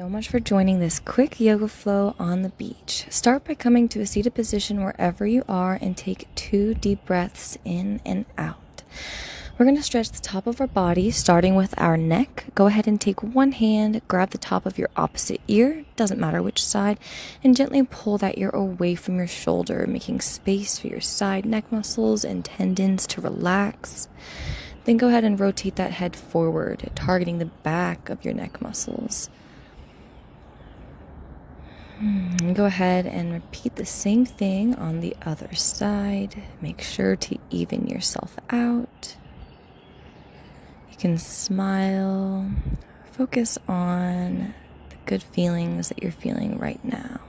so much for joining this quick yoga flow on the beach. Start by coming to a seated position wherever you are and take 2 deep breaths in and out. We're going to stretch the top of our body, starting with our neck. Go ahead and take one hand, grab the top of your opposite ear, doesn't matter which side, and gently pull that ear away from your shoulder, making space for your side neck muscles and tendons to relax. Then go ahead and rotate that head forward, targeting the back of your neck muscles. And go ahead and repeat the same thing on the other side. Make sure to even yourself out. You can smile. Focus on the good feelings that you're feeling right now.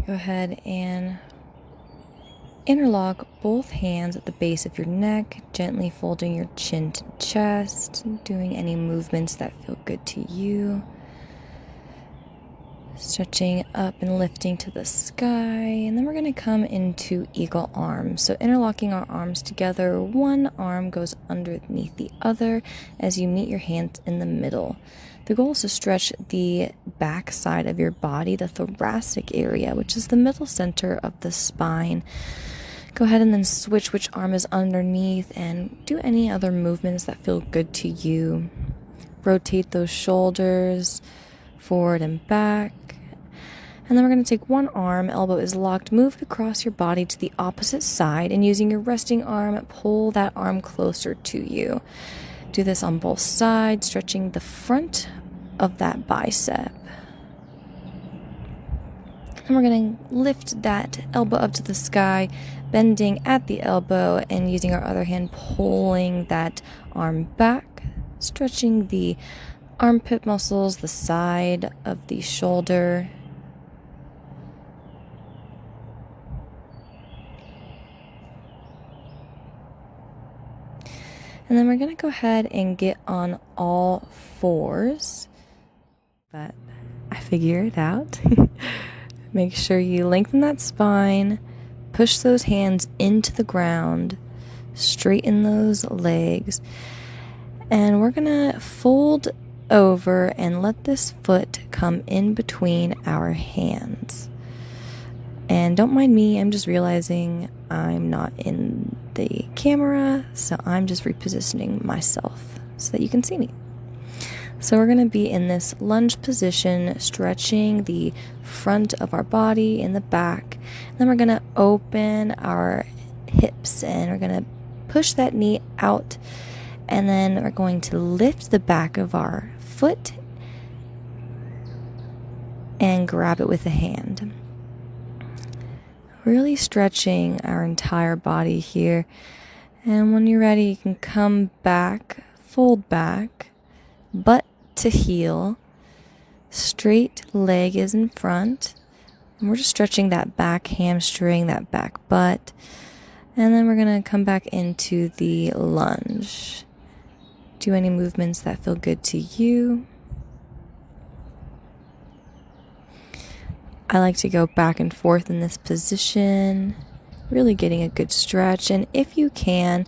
Go ahead and interlock both hands at the base of your neck, gently folding your chin to chest, doing any movements that feel good to you. Stretching up and lifting to the sky, and then we're going to come into eagle arms. So interlocking our arms together, one arm goes underneath the other as you meet your hands in the middle. The goal is to stretch the back side of your body, the thoracic area, which is the middle center of the spine. Go ahead and then switch which arm is underneath and do any other movements that feel good to you. Rotate those shoulders forward and back. And then we're going to take one arm, elbow is locked, move it across your body to the opposite side, and using your resting arm, pull that arm closer to you. Do this on both sides, stretching the front of that bicep. And we're going to lift that elbow up to the sky, bending at the elbow and using our other hand pulling that arm back, stretching the armpit muscles, the side of the shoulder. And then we're going to go ahead and get on all fours, but I figure it out. Make sure you lengthen that spine, push those hands into the ground, straighten those legs, and we're going to fold over and let this foot come in between our hands. And don't mind me, I'm just realizing I'm not in the camera, so I'm just repositioning myself so that you can see me. So we're going to be in this lunge position, stretching the front of our body and the back. Then we're going to open our hips and we're going to push that knee out. And then we're going to lift the back of our foot and grab it with a hand. Really stretching our entire body here. And when you're ready, you can come back, fold back, butt to heel, straight leg is in front, and we're just stretching that back hamstring, that back butt, and then we're going to come back into the lunge. Do any movements that feel good to you. I like to go back and forth in this position, really getting a good stretch, and if you can,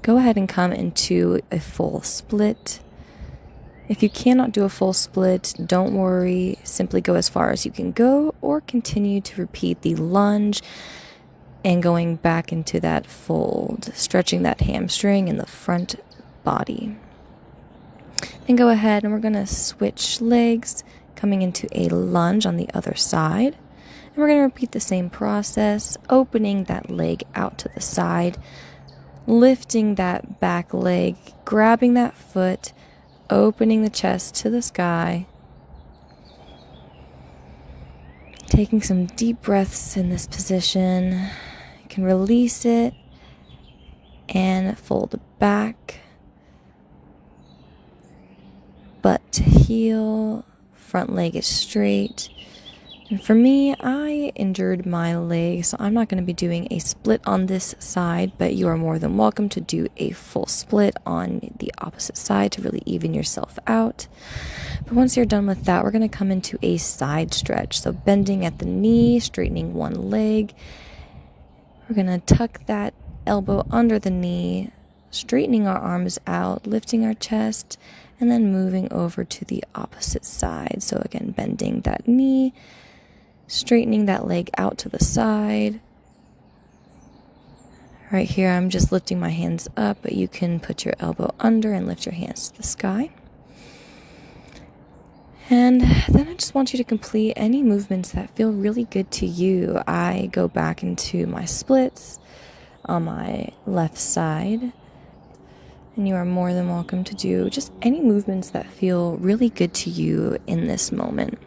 go ahead and come into a full split. If you cannot do a full split, don't worry, simply go as far as you can go or continue to repeat the lunge and going back into that fold, stretching that hamstring in the front body. Then go ahead and we're going to switch legs, coming into a lunge on the other side. And we're going to repeat the same process, opening that leg out to the side, lifting that back leg, grabbing that foot, opening the chest to the sky, taking some deep breaths in this position. You can release it and fold back, butt to heel, front leg is straight. And for me, I injured my leg, so I'm not going to be doing a split on this side, but you are more than welcome to do a full split on the opposite side to really even yourself out. But once you're done with that, we're going to come into a side stretch. So bending at the knee, straightening one leg. We're going to tuck that elbow under the knee, straightening our arms out, lifting our chest, and then moving over to the opposite side. So again, bending that knee, straightening that leg out to the side. Right here, I'm just lifting my hands up, but you can put your elbow under and lift your hands to the sky. And then I just want you to complete any movements that feel really good to you. I go back into my splits on my left side, and you are more than welcome to do just any movements that feel really good to you in this moment.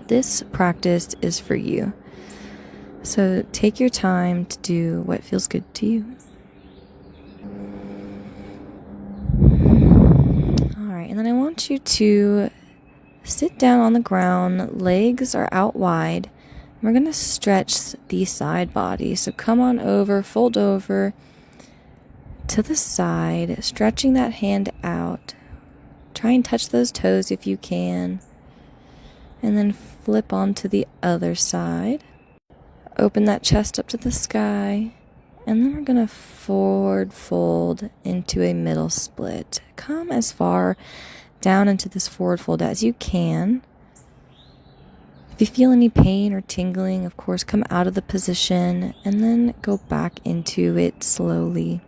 This practice is for you. So take your time to do what feels good to you. All right, and then I want you to sit down on the ground, legs are out wide. We're going to stretch the side body. So come on over, fold over to the side, stretching that hand out. Try and touch those toes if you can. And then flip onto the other side. Open that chest up to the sky, and then we're going to forward fold into a middle split. Come as far down into this forward fold as you can. If you feel any pain or tingling, of course, come out of the position and then go back into it slowly.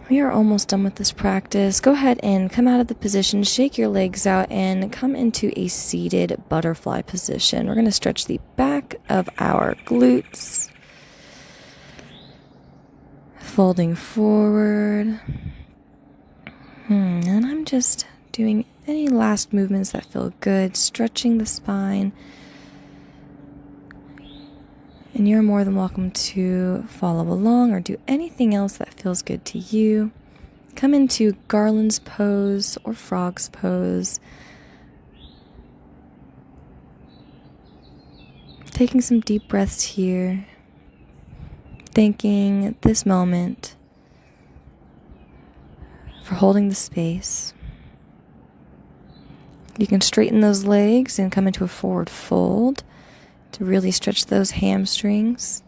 We are almost done with this practice. Go ahead and come out of the position, shake your legs out, and come into a seated butterfly position. We're going to stretch the back of our glutes, folding forward. And I'm just doing any last movements that feel good, stretching the spine. And you're more than welcome to follow along or do anything else that feels good to you. Come into garland's pose or frog's pose. Taking some deep breaths here. Thanking this moment for holding the space. You can straighten those legs and come into a forward fold to really stretch those hamstrings.